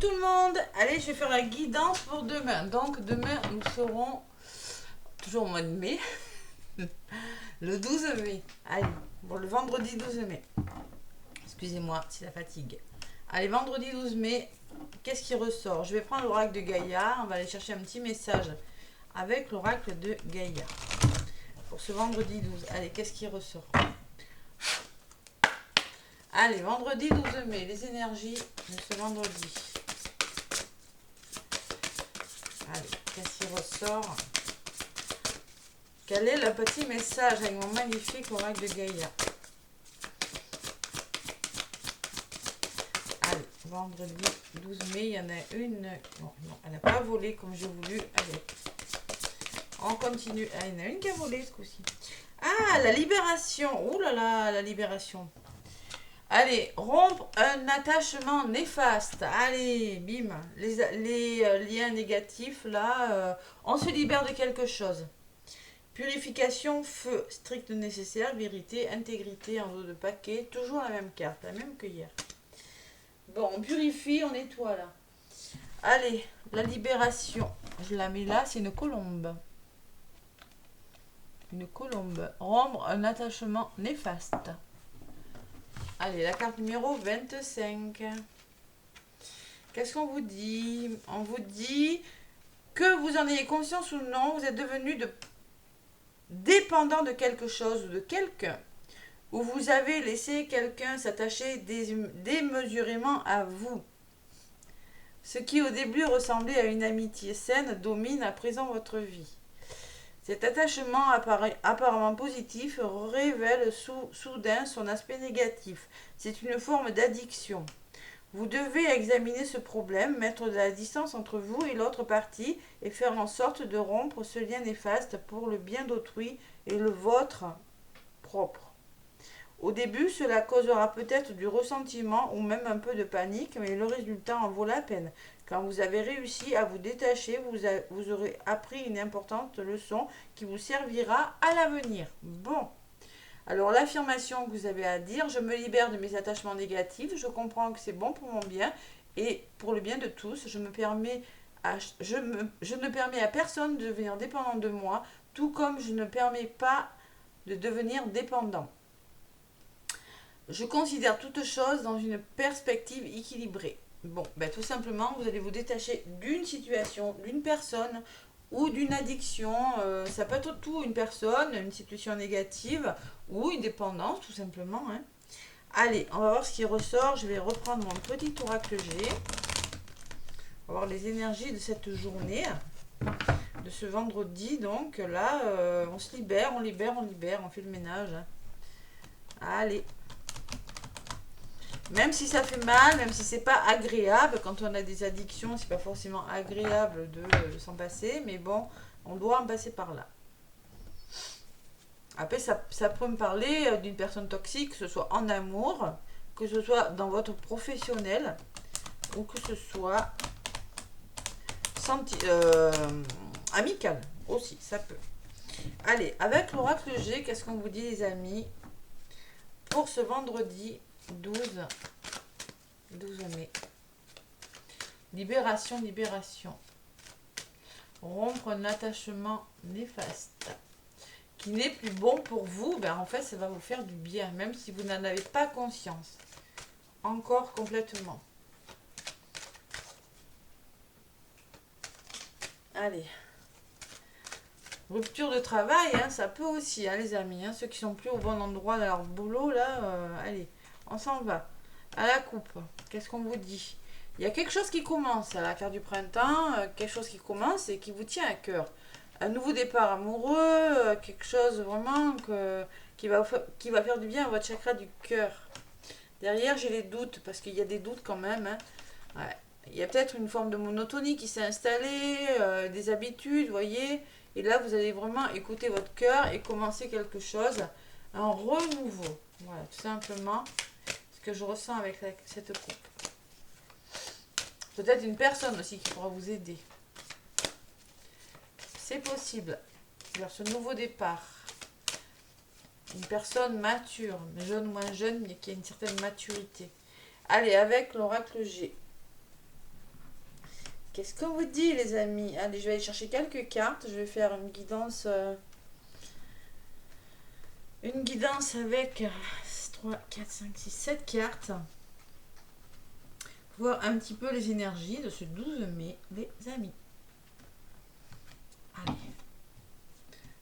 tout le monde. Allez, je vais faire la guidance pour demain. Donc demain, nous serons toujours au mois de mai. Le 12 mai. Allez, bon, le vendredi 12 mai. Excusez-moi, c'est la fatigue. Allez, vendredi 12 mai, qu'est-ce qui ressort? Je vais prendre l'oracle de Gaïa. On va aller chercher un petit message avec l'oracle de Gaïa. Pour ce vendredi 12. Allez, qu'est-ce qui ressort? Allez, vendredi 12 mai, les énergies de ce vendredi. Allez, qu'est-ce qui ressort? Quel est le petit message avec mon magnifique oracle de Gaïa? Allez, vendredi 12 mai, il y en a une. Non, elle n'a pas volé comme j'ai voulu. Allez, on continue. Ah, il y en a une qui a volé ce coup-ci. Ah, la libération. Ouh là là, la libération. Allez, rompre un attachement néfaste. Allez, bim. Les liens négatifs, là, on se libère de quelque chose. Purification, feu, strict nécessaire, vérité, intégrité, en dos de paquet. Toujours la même carte, la même que hier. Bon, on purifie, on nettoie là. Allez, la libération. Je la mets là, c'est une colombe. Une colombe. Rompre un attachement néfaste. Allez, la carte numéro 25. Qu'est-ce qu'on vous dit? On vous dit que vous en ayez conscience ou non, vous êtes devenu dépendant de quelque chose ou de quelqu'un. Ou vous avez laissé quelqu'un s'attacher démesurément à vous. Ce qui au début ressemblait à une amitié saine domine à présent votre vie. Cet attachement apparemment positif révèle soudain son aspect négatif. C'est une forme d'addiction. Vous devez examiner ce problème, mettre de la distance entre vous et l'autre partie et faire en sorte de rompre ce lien néfaste pour le bien d'autrui et le vôtre propre. Au début, cela causera peut-être du ressentiment ou même un peu de panique, mais le résultat en vaut la peine. Quand vous avez réussi à vous détacher, vous aurez appris une importante leçon qui vous servira à l'avenir. Bon. Alors l'affirmation que vous avez à dire, je me libère de mes attachements négatifs, je comprends que c'est bon pour mon bien et pour le bien de tous. Je ne permets à personne de devenir dépendant de moi, tout comme je ne permets pas de devenir dépendant. Je considère toute chose dans une perspective équilibrée. Bon, ben tout simplement, vous allez vous détacher d'une situation, d'une personne ou d'une addiction. Ça peut être tout, une personne, une situation négative ou une dépendance, tout simplement. Hein. Allez, on va voir ce qui ressort. Je vais reprendre mon petit oracle G. On va voir les énergies de cette journée, de ce vendredi. Donc là, on se libère, on fait le ménage. Hein. Allez. Même si ça fait mal, même si c'est pas agréable, quand on a des addictions, c'est pas forcément agréable de s'en passer, mais bon, on doit en passer par là. Après, ça peut me parler d'une personne toxique, que ce soit en amour, que ce soit dans votre professionnel, ou que ce soit amical aussi, ça peut. Allez, avec l'oracle G, qu'est-ce qu'on vous dit les amis pour ce vendredi 12 mai. Libération, libération. Rompre un attachement néfaste qui n'est plus bon pour vous, ben en fait ça va vous faire du bien, même si vous n'en avez pas conscience. Encore complètement. Allez. Rupture de travail, hein, ça peut aussi, hein, les amis. Hein, ceux qui sont plus au bon endroit dans leur boulot, là, allez, on s'en va. À la coupe, qu'est-ce qu'on vous dit? Il y a quelque chose qui commence à la carte du printemps, quelque chose qui commence et qui vous tient à cœur. Un nouveau départ amoureux, quelque chose vraiment qui va faire du bien à votre chakra du cœur. Derrière, j'ai les doutes, parce qu'il y a des doutes quand même. Hein. Ouais. Il y a peut-être une forme de monotonie qui s'est installée, des habitudes, vous voyez. Et là, vous allez vraiment écouter votre cœur et commencer quelque chose, un renouveau. Voilà, tout simplement ce que je ressens avec cette coupe. Peut-être une personne aussi qui pourra vous aider. C'est possible, vers ce nouveau départ. Une personne mature, jeune ou moins jeune, mais qui a une certaine maturité. Allez, avec l'oracle G. qu'est-ce qu'on vous dit les amis? Allez, je vais aller chercher quelques cartes. Je vais faire une guidance avec 3, 4, 5, 6, 7 cartes. Voir un petit peu les énergies de ce 12 mai, les amis. Allez.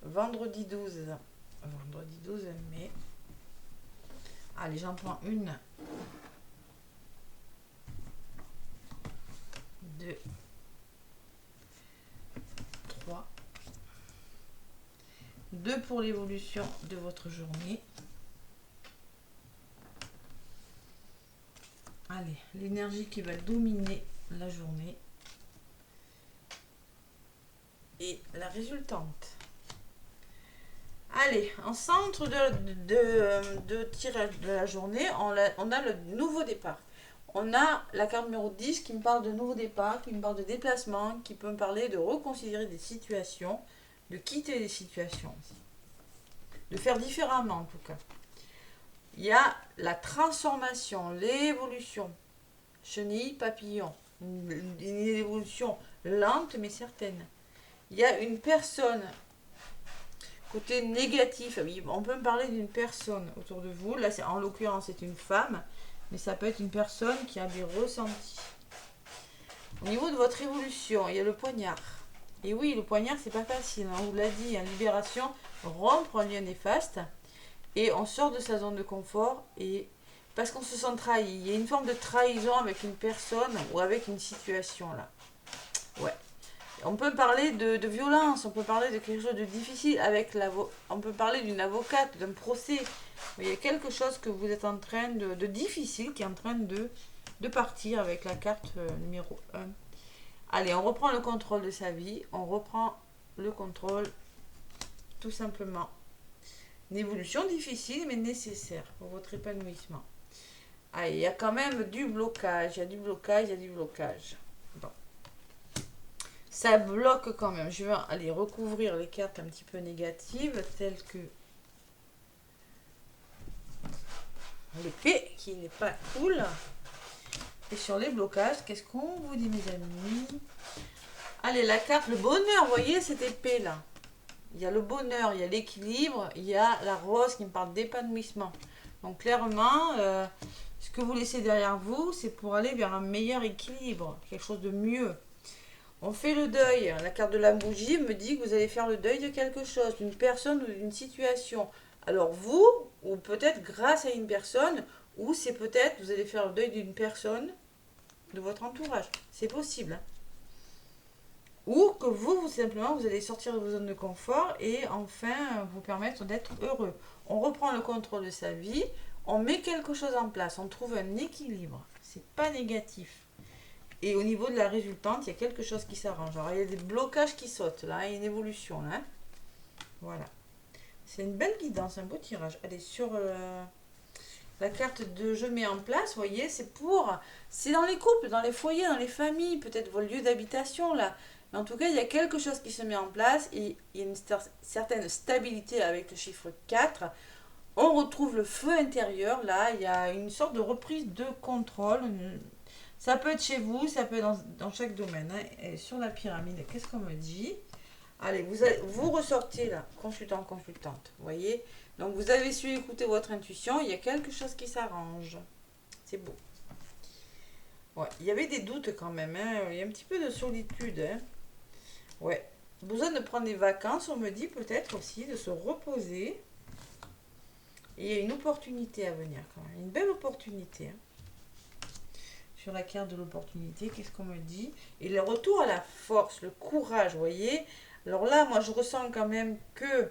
Vendredi 12 mai. Allez, j'en prends une. 2, 3. 2 pour l'évolution de votre journée. Allez, l'énergie qui va dominer la journée. Et la résultante. Allez, en centre de tirage de la journée, on a le nouveau départ. On a la carte numéro 10 qui me parle de nouveau départ, qui me parle de déplacement, qui peut me parler de reconsidérer des situations, de quitter des situations aussi. De faire différemment en tout cas. Il y a la transformation, l'évolution. Chenille, papillon. Une évolution lente mais certaine. Il y a une personne. Côté négatif, on peut me parler d'une personne autour de vous. Là, en l'occurrence, c'est une femme. Mais ça peut être une personne qui a des ressentis. Au niveau de votre évolution, il y a le poignard. Et oui, le poignard, c'est pas facile. On vous l'a dit, hein, libération, rompre un lien néfaste. Et on sort de sa zone de confort. Et parce qu'on se sent trahi. Il y a une forme de trahison avec une personne ou avec une situation là. Ouais. On peut parler de violence, on peut parler de quelque chose de difficile avec on peut parler d'une avocate, d'un procès. Il y a quelque chose que vous êtes en train de difficile qui est en train de partir avec la carte numéro 1. Allez, on reprend le contrôle de sa vie, on reprend le contrôle tout simplement. Une évolution difficile mais nécessaire pour votre épanouissement. Allez, il y a quand même du blocage, il y a du blocage, il y a du blocage. Bon. Ça bloque quand même. Je vais aller recouvrir les cartes un petit peu négatives, telles que l'épée, qui n'est pas cool. Et sur les blocages, qu'est-ce qu'on vous dit, mes amis? Allez, la carte, le bonheur, vous voyez cette épée là. Il y a le bonheur, il y a l'équilibre, il y a la rose qui me parle d'épanouissement. Donc clairement, ce que vous laissez derrière vous, c'est pour aller vers un meilleur équilibre, quelque chose de mieux. On fait le deuil. La carte de la bougie me dit que vous allez faire le deuil de quelque chose, d'une personne ou d'une situation. Alors vous, ou peut-être grâce à une personne, ou c'est peut-être vous allez faire le deuil d'une personne de votre entourage. C'est possible. Hein. Ou que vous, simplement, vous allez sortir de vos zones de confort et enfin vous permettre d'être heureux. On reprend le contrôle de sa vie, on met quelque chose en place, on trouve un équilibre. C'est pas négatif. Et au niveau de la résultante, il y a quelque chose qui s'arrange. Alors, il y a des blocages qui sautent, là, il y a une évolution, là. Voilà. C'est une belle guidance, un beau tirage. Allez, sur la carte de je mets en place, vous voyez, c'est dans les couples, dans les foyers, dans les familles, peut-être vos lieux d'habitation, là. Mais en tout cas, il y a quelque chose qui se met en place et il y a une certaine stabilité avec le chiffre 4. On retrouve le feu intérieur, là, il y a une sorte de reprise de contrôle. Ça peut être chez vous, ça peut être dans chaque domaine. Hein. Et sur la pyramide, qu'est-ce qu'on me dit? Allez, vous ressortez là, consultant, consultante. Vous voyez? Donc, vous avez su écouter votre intuition. Il y a quelque chose qui s'arrange. C'est beau. Ouais, il y avait des doutes quand même. Hein. Il y a un petit peu de solitude. Hein. Ouais. Besoin de prendre des vacances, on me dit peut-être aussi, de se reposer. Et il y a une opportunité à venir quand même. Une belle opportunité. Hein. Sur la carte de l'opportunité, qu'est-ce qu'on me dit? Et le retour à la force, le courage, vous voyez? Alors là, moi, je ressens quand même que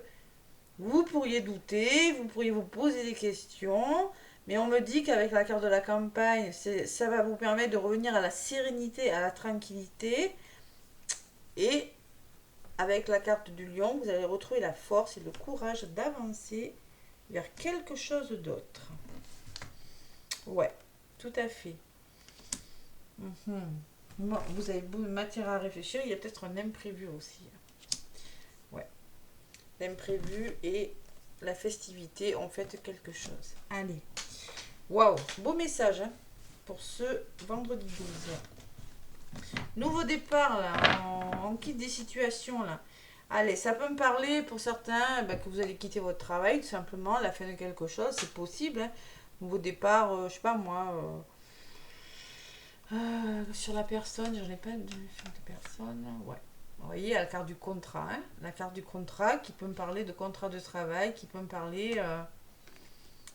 vous pourriez douter, vous pourriez vous poser des questions, mais on me dit qu'avec la carte de la campagne, ça va vous permettre de revenir à la sérénité, à la tranquillité. Et avec la carte du lion, vous allez retrouver la force et le courage d'avancer vers quelque chose d'autre. Ouais, tout à fait. Bon, vous avez beaucoup de matière à réfléchir. Il y a peut-être un imprévu aussi. Ouais. L'imprévu et la festivité ont fait quelque chose. Allez. Waouh. Beau message hein, pour ce vendredi 12. Nouveau départ, là. On quitte des situations, là. Allez, ça peut me parler pour certains que vous allez quitter votre travail, tout simplement, la fin de quelque chose, c'est possible. Hein. Nouveau départ, je sais pas moi. Sur la personne, j'en ai pas de personne. Ouais. Vous voyez, il y a la carte du contrat. Hein. La carte du contrat qui peut me parler de contrat de travail, qui peut me parler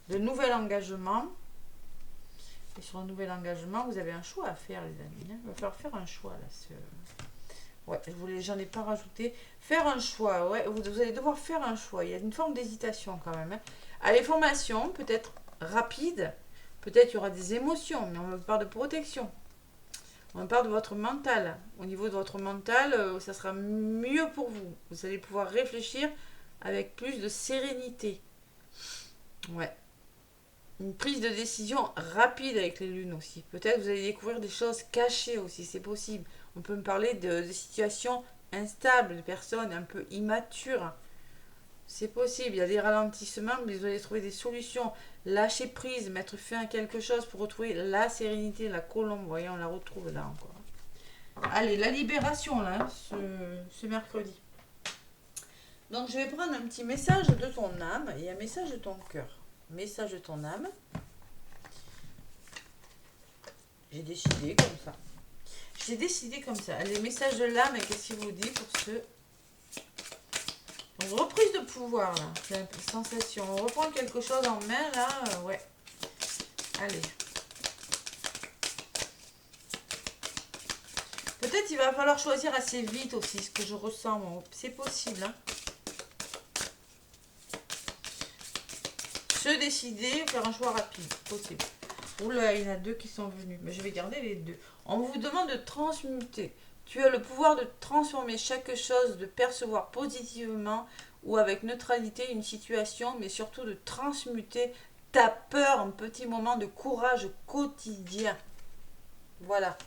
de nouvel engagement. Et sur un nouvel engagement, vous avez un choix à faire, les amis. Hein. Il va falloir faire un choix, là. Ouais, j'en ai pas rajouté. Faire un choix, ouais, vous allez devoir faire un choix. Il y a une forme d'hésitation quand même. Hein. Allez, formation, peut-être rapide. Peut-être il y aura des émotions, mais on me parle de protection. On me parle de votre mental. Au niveau de votre mental, ça sera mieux pour vous. Vous allez pouvoir réfléchir avec plus de sérénité. Ouais. Une prise de décision rapide avec les lunes aussi. Peut-être vous allez découvrir des choses cachées aussi, c'est possible. On peut me parler de situations instables, de personnes un peu immatures. C'est possible, il y a des ralentissements, mais vous allez trouver des solutions. Lâcher prise, mettre fin à quelque chose pour retrouver la sérénité, la colombe. Vous voyez, on la retrouve là encore. Allez, la libération là, ce mercredi. Donc je vais prendre un petit message de ton âme et un message de ton cœur. Message de ton âme. J'ai décidé comme ça. J'ai décidé comme ça. Les messages de l'âme, qu'est-ce qu'il vous dit pour ce... Donc, reprise de pouvoir, là. C'est une sensation. On reprend quelque chose en main, là. Ouais. Allez. Peut-être il va falloir choisir assez vite aussi, ce que je ressens. Bon, c'est possible, hein. Se décider, faire un choix rapide. Possible. Oula, il y en a deux qui sont venus. Mais je vais garder les deux. On vous demande de transmuter. Tu as le pouvoir de transformer chaque chose, de percevoir positivement ou avec neutralité une situation, mais surtout de transmuter ta peur en petit moment de courage quotidien. Voilà.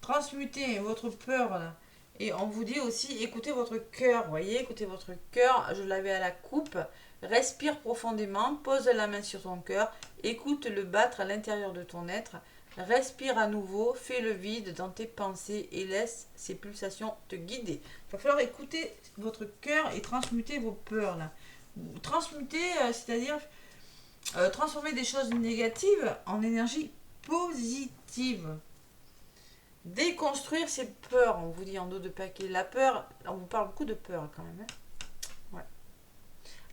Transmuter votre peur là. Et on vous dit aussi, écoutez votre cœur. Vous voyez, écoutez votre cœur. Je l'avais à la coupe. Respire profondément, pose la main sur ton cœur, écoute le battre à l'intérieur de ton être, respire à nouveau, fais le vide dans tes pensées et laisse ces pulsations te guider. Il va falloir écouter votre cœur et transmuter vos peurs là. Transmuter, c'est-à-dire transformer des choses négatives en énergie positive. Déconstruire ces peurs, on vous dit en dos de paquet. La peur, on vous parle beaucoup de peur quand même. Hein.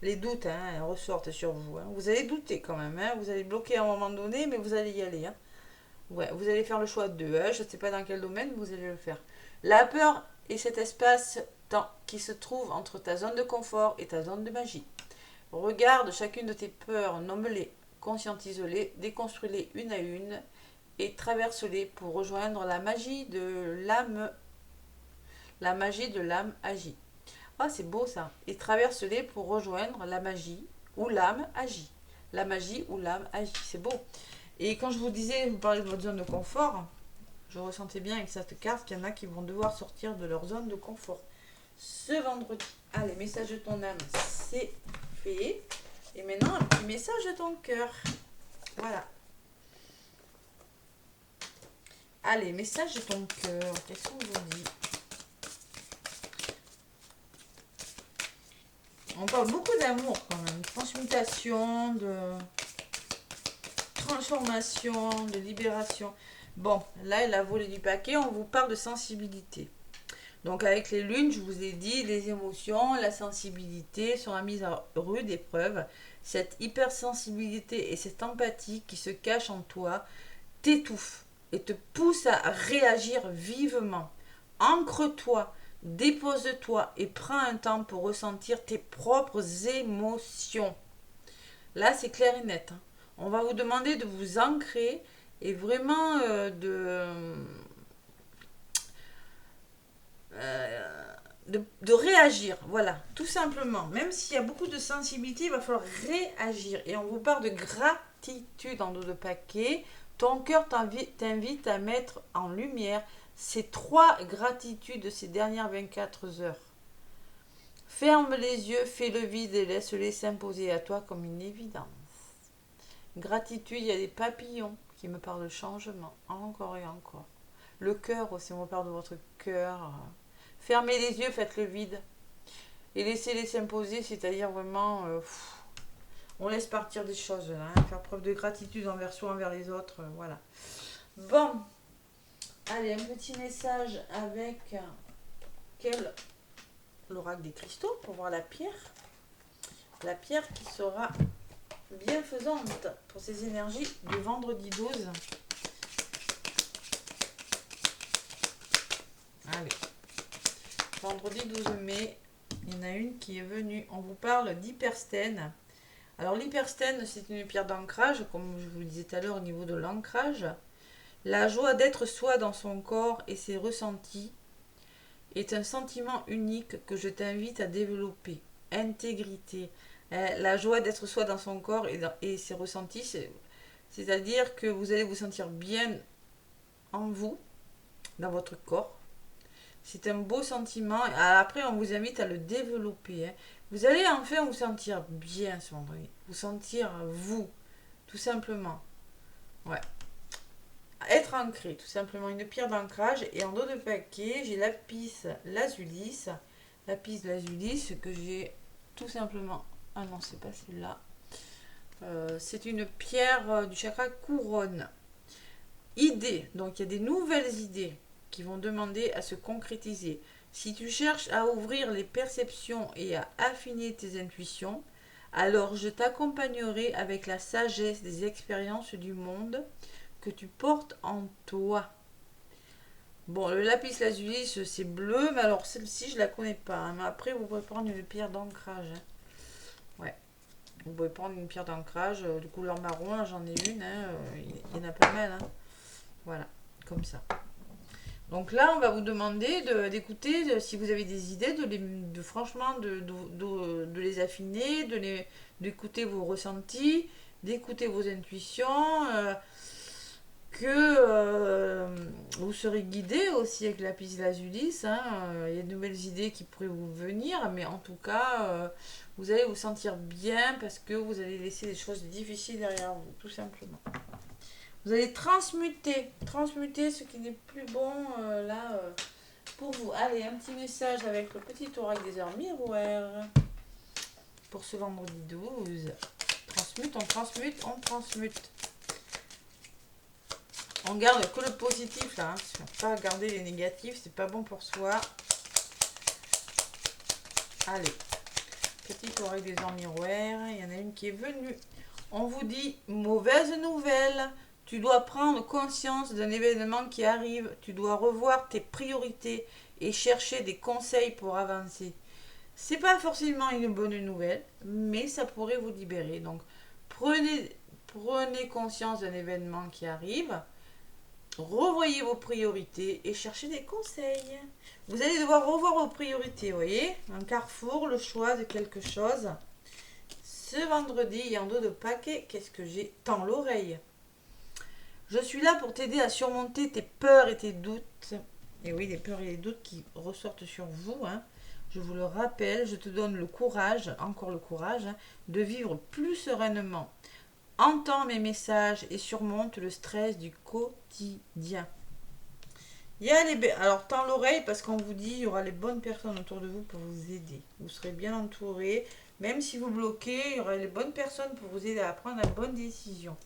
Les doutes ressortent sur vous. Hein. Vous allez douter quand même. Hein. Vous allez bloquer à un moment donné, mais vous allez y aller. Hein. Ouais, vous allez faire le choix de. Hein. Je ne sais pas dans quel domaine, vous allez le faire. La peur est cet espace-temps qui se trouve entre ta zone de confort et ta zone de magie. Regarde chacune de tes peurs, nomme-les, conscientise-les, déconstruis-les une à une et traverse-les pour rejoindre la magie de l'âme. La magie de l'âme agit. Ah, c'est beau ça. Et traverse-les pour rejoindre la magie où l'âme agit. La magie où l'âme agit. C'est beau. Et quand je vous disais, vous parlez de votre zone de confort, je ressentais bien avec cette carte qu'il y en a qui vont devoir sortir de leur zone de confort. Ce vendredi. Allez, message de ton âme, c'est fait. Et maintenant, un petit message de ton cœur. Voilà. Allez, message de ton cœur. Qu'est-ce qu'on vous dit ? On parle beaucoup d'amour quand même, transmutation, de transformation, de libération. Bon, là, elle a volé du paquet, on vous parle de sensibilité. Donc avec les lunes, je vous ai dit, les émotions, la sensibilité sont mises à rude épreuve. Cette hypersensibilité et cette empathie qui se cachent en toi t'étouffent et te poussent à réagir vivement. Ancre-toi. Dépose-toi et prends un temps pour ressentir tes propres émotions. Là, c'est clair et net. Hein. On va vous demander de vous ancrer et vraiment de réagir. Voilà, tout simplement. Même s'il y a beaucoup de sensibilité, il va falloir réagir. Et on vous parle de gratitude en dos de paquet. Ton cœur t'invite à mettre en lumière ces 3 gratitudes de ces dernières 24 heures. Ferme les yeux, fais le vide et laisse-les s'imposer à toi comme une évidence. Gratitude, il y a des papillons qui me parlent de changement, encore et encore. Le cœur aussi, on parle de votre cœur. Fermez les yeux, faites le vide. Et laissez-les s'imposer, c'est-à-dire vraiment... on laisse partir des choses, là, hein, faire preuve de gratitude envers soi, envers les autres, voilà. Bon, allez, un petit message avec l'oracle des cristaux pour voir la pierre. La pierre qui sera bienfaisante pour ces énergies du vendredi 12. Allez, vendredi 12 mai, il y en a une qui est venue. On vous parle d'hyperstène. Alors l'hyperstène, c'est une pierre d'ancrage, comme je vous le disais tout à l'heure au niveau de l'ancrage. La joie d'être soi dans son corps et ses ressentis est un sentiment unique que je t'invite à développer. Intégrité. La joie d'être soi dans son corps et ses ressentis, c'est-à-dire que vous allez vous sentir bien en vous, dans votre corps. C'est un beau sentiment. Après, on vous invite à le développer. Hein. Vous allez enfin vous sentir bien ce vendredi. Vous sentir vous, tout simplement. Ouais. Être ancré, tout simplement. Une pierre d'ancrage. Et en dos de paquet, j'ai lapis lazuli. Lapis lazuli que j'ai tout simplement... Ah non, c'est pas celle-là. C'est une pierre du chakra couronne. Idées. Donc, il y a des nouvelles idées qui vont demander à se concrétiser. Si tu cherches à ouvrir les perceptions et à affiner tes intuitions, alors je t'accompagnerai avec la sagesse des expériences du monde que tu portes en toi. Bon, le lapis lazuli, c'est bleu, mais alors celle-ci, je la connais pas. Hein, mais après, vous pouvez prendre une pierre d'ancrage. Hein. Ouais. Vous pouvez prendre une pierre d'ancrage de couleur marron, j'en ai une. Hein, il y en a pas mal. Hein. Voilà, comme ça. Donc là, on va vous demander d'écouter, si vous avez des idées, franchement, de les affiner, d'écouter vos ressentis, d'écouter vos intuitions, que vous serez guidé aussi avec la lapis lazuli. Hein, il y a de nouvelles idées qui pourraient vous venir, mais en tout cas, vous allez vous sentir bien parce que vous allez laisser des choses difficiles derrière vous, tout simplement. Vous allez transmuter ce qui n'est plus bon pour vous. Allez, un petit message avec le petit oracle des heures miroirs pour ce vendredi 12. On transmute. On garde que le positif là, hein. Pas garder les négatifs, c'est pas bon pour soi. Allez, petit oracle des heures miroirs, il y en a une qui est venue. On vous dit mauvaise nouvelle. Tu dois prendre conscience d'un événement qui arrive. Tu dois revoir tes priorités et chercher des conseils pour avancer. C'est pas forcément une bonne nouvelle, mais ça pourrait vous libérer. Donc, prenez conscience d'un événement qui arrive. Revoyez vos priorités et cherchez des conseils. Vous allez devoir revoir vos priorités, vous voyez. Un carrefour, le choix de quelque chose. Ce vendredi, il y a en dos de paquet. Qu'est-ce que j'ai? Tends l'oreille. Je suis là pour t'aider à surmonter tes peurs et tes doutes. Et oui, les peurs et les doutes qui ressortent sur vous. Hein. Je vous le rappelle, je te donne le courage, encore le courage, hein, de vivre plus sereinement. Entends mes messages et surmonte le stress du quotidien. Alors, tends l'oreille parce qu'on vous dit il y aura les bonnes personnes autour de vous pour vous aider. Vous serez bien entouré. Même si vous bloquez, il y aura les bonnes personnes pour vous aider à prendre la bonne décision.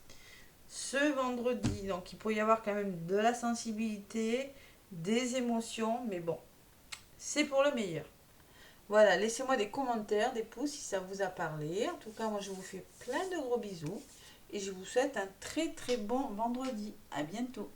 Ce vendredi, donc il pourrait y avoir quand même de la sensibilité, des émotions, mais bon, c'est pour le meilleur. Voilà, laissez-moi des commentaires, des pouces si ça vous a parlé. En tout cas, moi je vous fais plein de gros bisous et je vous souhaite un très très bon vendredi. À bientôt.